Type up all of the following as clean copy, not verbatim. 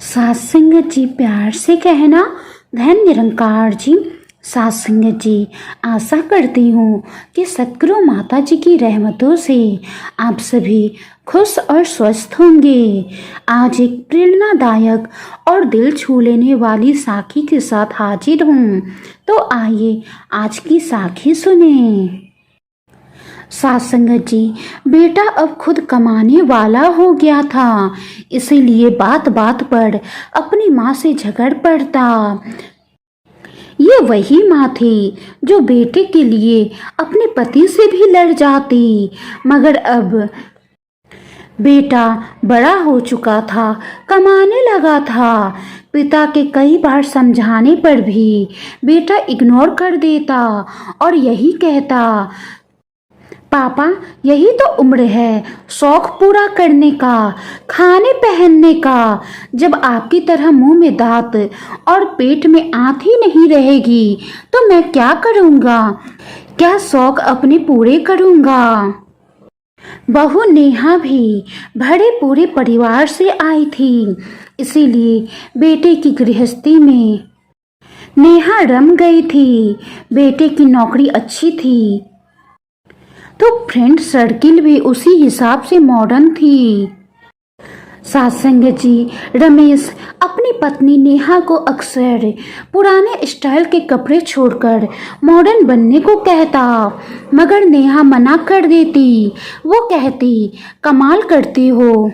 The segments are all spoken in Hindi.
सत्संग जी प्यार से कहना। धन निरंकार जी। सत्संग जी, आशा करती हूँ कि सतगुरु माता जी की रहमतों से आप सभी खुश और स्वस्थ होंगे। आज एक प्रेरणादायक और दिल छू लेने वाली साखी के साथ हाजिर हूँ, तो आइए आज की साखी सुने। सत्संग जी, बेटा अब खुद कमाने वाला हो गया था, इसीलिए बात बात पर अपनी माँ से झगड़ पड़ता। ये वही माँ थी जो बेटे के लिए अपने पति से भी लड़ जाती, मगर अब बेटा बड़ा हो चुका था, कमाने लगा था। पिता के कई बार समझाने पर भी बेटा इग्नोर कर देता और यही कहता, पापा यही तो उम्र है शौक पूरा करने का, खाने पहनने का। जब आपकी तरह मुंह में दांत और पेट में आंत ही नहीं रहेगी तो मैं क्या करूँगा, क्या शौक अपने पूरे करूँगा। बहू नेहा भी भरे पूरे परिवार से आई थी, इसीलिए बेटे की गृहस्थी में नेहा रम गई थी। बेटे की नौकरी अच्छी थी तो फ्रेंड सर्किल भी उसी हिसाब से मॉडर्न थी। सत्संग जी, रमेश अपनी पत्नी नेहा को अक्सर पुराने स्टाइल के कपड़े छोड़कर मॉडर्न बनने को कहता, मगर नेहा मना कर देती। वो कहती, कमाल करती हो,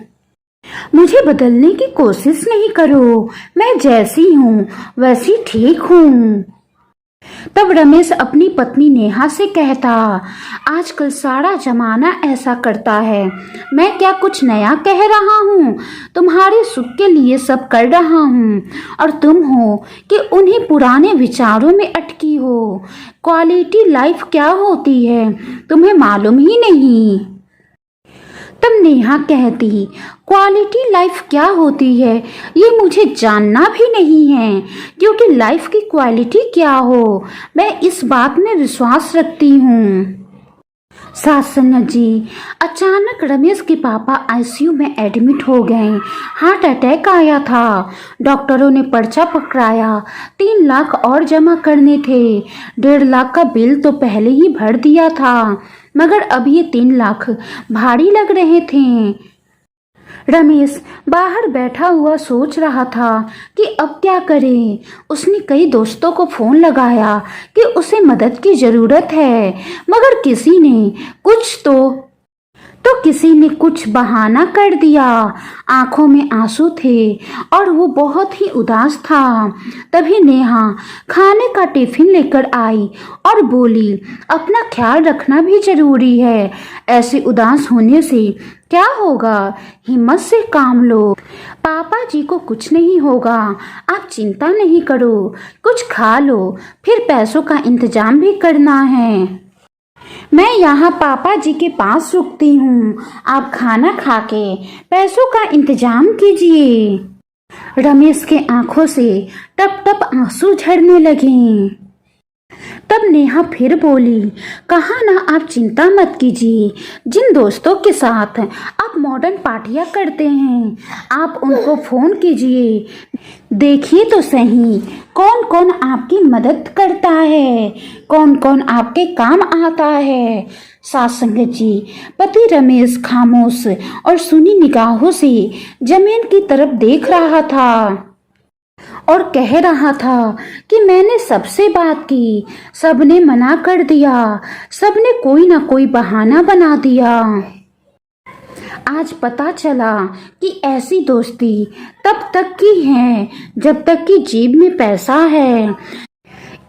मुझे बदलने की कोशिश नहीं करो, मैं जैसी हूँ वैसी ठीक हूँ। तब रमेश अपनी पत्नी नेहा से कहता, आजकल सारा जमाना ऐसा करता है, मैं क्या कुछ नया कह रहा हूँ, तुम्हारे सुख के लिए सब कर रहा हूँ और तुम हो कि उन्हीं पुराने विचारों में अटकी हो। क्वालिटी लाइफ क्या होती है तुम्हें मालूम ही नहीं। तब नेहा कहती, क्वालिटी लाइफ क्या होती है ये मुझे जानना भी नहीं है, क्योंकि लाइफ की क्वालिटी क्या हो मैं इस बात में विश्वास रखती हूँ। सत्संग जी, अचानक रमेश के पापा आईसीयू में एडमिट हो गए। हार्ट अटैक आया था। डॉक्टरों ने पर्चा पकड़ाया, 3 लाख और जमा करने थे। 1.5 लाख का बिल तो पहले ही भर दिया था, मगर अब ये 3 लाख भारी लग रहे थे। रमेश बाहर बैठा हुआ सोच रहा था कि अब क्या करे। उसने कई दोस्तों को फोन लगाया कि उसे मदद की जरूरत है, मगर किसी ने किसी ने कुछ बहाना कर दिया। आंखों में आंसू थे और वो बहुत ही उदास था। तभी नेहा खाने का टिफिन लेकर आई और बोली, अपना ख्याल रखना भी जरूरी है, ऐसे उदास होने से क्या होगा, हिम्मत से काम लो, पापा जी को कुछ नहीं होगा, आप चिंता नहीं करो, कुछ खा लो, फिर पैसों का इंतजाम भी करना है। मैं यहाँ पापा जी के पास रुकती हूँ, आप खाना खा के पैसों का इंतजाम कीजिए। रमेश के आंखों से टप टप आंसू झड़ने लगे। तब नेहा फिर बोली, कहा ना आप चिंता मत कीजिए, जिन दोस्तों के साथ आप मॉडर्न पार्टियां करते हैं आप उनको फोन कीजिए, देखिए तो सही कौन कौन आपकी मदद करता है, कौन कौन आपके काम आता है। सत्संग जी, पति रमेश खामोश और सुनी निगाहों से जमीन की तरफ देख रहा था और कह रहा था कि मैंने सबसे बात की, सबने मना कर दिया, सबने कोई ना कोई बहाना बना दिया। आज पता चला कि ऐसी दोस्ती तब तक की है जब तक कि जेब में पैसा है।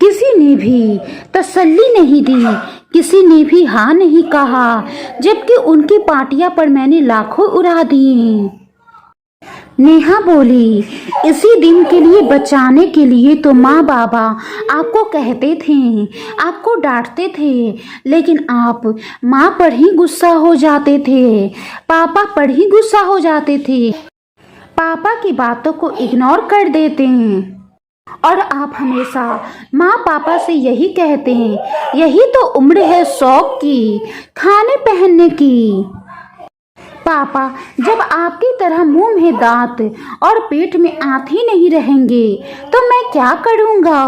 किसी ने भी तसल्ली नहीं दी, किसी ने भी हाँ नहीं कहा, जबकि उनकी पार्टियां पर मैंने लाखों उड़ा दिए। नेहा बोली, इसी दिन के लिए बचाने के लिए तो माँ बाबा आपको कहते थे, आपको डांटते थे, लेकिन आप माँ पर ही गुस्सा हो जाते थे, पापा पर ही गुस्सा हो जाते थे, पापा की बातों को इग्नोर कर देते हैं और आप हमेशा माँ पापा से यही कहते हैं, यही तो उम्र है शौक की, खाने पहनने की। पापा, जब आपकी तरह मुंह में दांत और पेट में आंत ही नहीं रहेंगे तो मैं क्या करूँगा।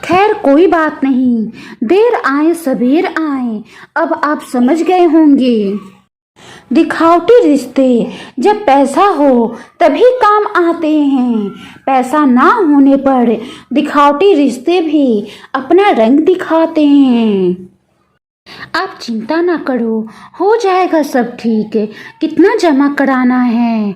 खैर कोई बात नहीं, देर आए सबेर आए, अब आप समझ गए होंगे। दिखावटी रिश्ते जब पैसा हो तभी काम आते हैं, पैसा ना होने पर दिखावटी रिश्ते भी अपना रंग दिखाते हैं। आप चिंता ना करो, हो जाएगा सब ठीक। कितना जमा कराना है।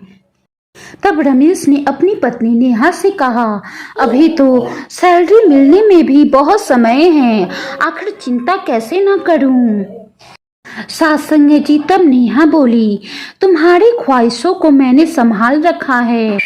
तब रमेश ने अपनी पत्नी नेहा से कहा, अभी तो सैलरी मिलने में भी बहुत समय है, आखिर चिंता कैसे ना करूं। सासंग जी, तब नेहा बोली, तुम्हारी ख्वाहिशों को मैंने संभाल रखा है।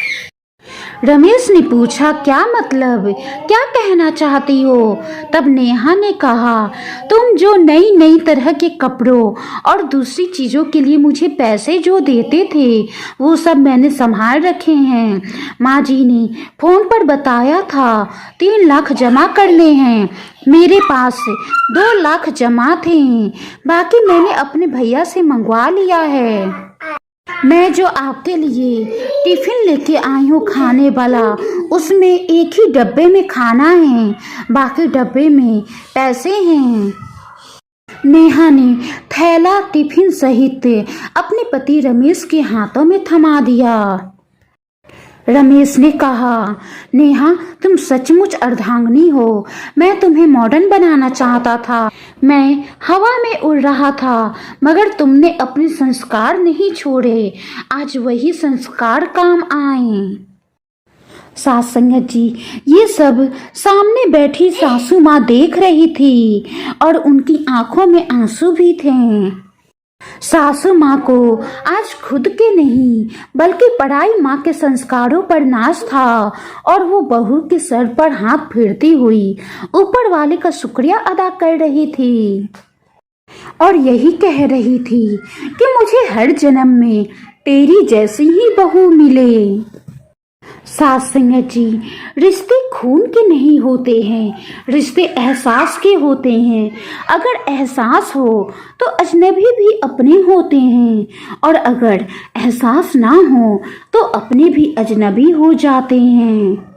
रमेश ने पूछा, क्या मतलब, क्या कहना चाहती हो। तब नेहा ने कहा, तुम जो नई नई तरह के कपड़ों और दूसरी चीज़ों के लिए मुझे पैसे जो देते थे वो सब मैंने संभाल रखे हैं। माँ जी ने फ़ोन पर बताया था 3 लाख जमा करने हैं, मेरे पास 2 लाख जमा थे, बाकी मैंने अपने भैया से मंगवा लिया है। मैं जो आपके लिए टिफ़िन लेके आई हूँ खाने वाला, उसमें एक ही डब्बे में खाना है, बाकी डब्बे में पैसे हैं। नेहा ने थैला टिफ़िन सहित अपने पति रमेश के हाथों में थमा दिया। रमेश ने कहा, नेहा तुम सचमुच अर्धांगिनी हो, मैं तुम्हें मॉडर्न बनाना चाहता था, मैं हवा में उड़ रहा था, मगर तुमने अपने संस्कार नहीं छोड़े, आज वही संस्कार काम आए। सास संगत जी, ये सब सामने बैठी सासू माँ देख रही थी और उनकी आंखों में आंसू भी थे। सासू माँ को आज खुद के नहीं बल्कि पराई माँ के संस्कारों पर नाज था और वो बहू के सर पर हाथ फेरती हुई ऊपर वाले का शुक्रिया अदा कर रही थी और यही कह रही थी कि मुझे हर जन्म में तेरी जैसी ही बहू मिले। सास संगत जी, रिश्ते खून के नहीं होते हैं, रिश्ते एहसास के होते हैं। अगर एहसास हो तो अजनबी भी अपने होते हैं और अगर एहसास ना हो तो अपने भी अजनबी हो जाते हैं।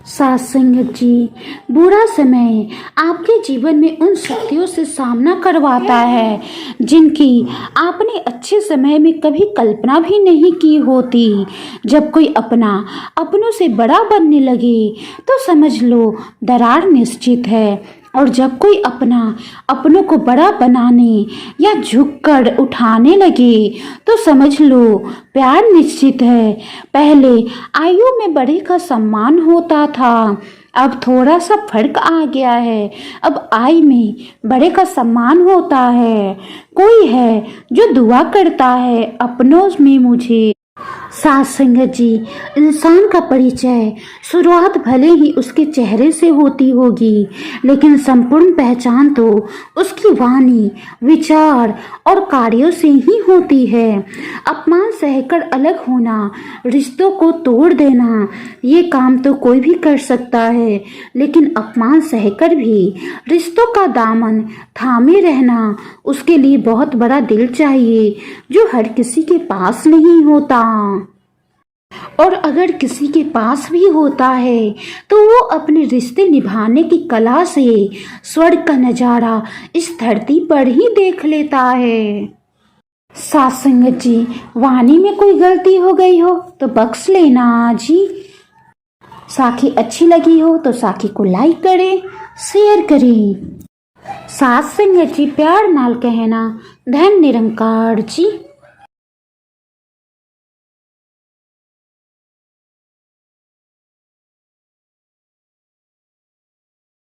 सास संगत जी, बुरा समय आपके जीवन में उन शक्तियों से सामना करवाता है जिनकी आपने अच्छे समय में कभी कल्पना भी नहीं की होती। जब कोई अपना अपनों से बड़ा बनने लगे तो समझ लो दरार निश्चित है, और जब कोई अपना अपनों को बड़ा बनाने या झुककर उठाने लगे तो समझ लो प्यार निश्चित है। पहले आयु में बड़े का सम्मान होता था, अब थोड़ा सा फर्क आ गया है, अब आयु में बड़े का सम्मान होता है। कोई है जो दुआ करता है अपनों में मुझे। सास संगत जी, इंसान का परिचय शुरुआत भले ही उसके चेहरे से होती होगी, लेकिन संपूर्ण पहचान तो उसकी वाणी, विचार और कार्यों से ही होती है। अपमान सहकर अलग होना, रिश्तों को तोड़ देना, ये काम तो कोई भी कर सकता है, लेकिन अपमान सहकर भी रिश्तों का दामन थामे रहना, उसके लिए बहुत बड़ा दिल चाहिए जो हर किसी के पास नहीं होता। और अगर किसी के पास भी होता है तो वो अपने रिश्ते निभाने की कला से स्वर्ग का नजारा इस धरती पर ही देख लेता है। सास संगत जी, वाणी में कोई गलती हो गई हो तो बख्श लेना जी। साखी अच्छी लगी हो तो साखी को लाइक करें, शेयर करें। सास संगत जी, प्यार नाल कहना, धन निरंकार जी।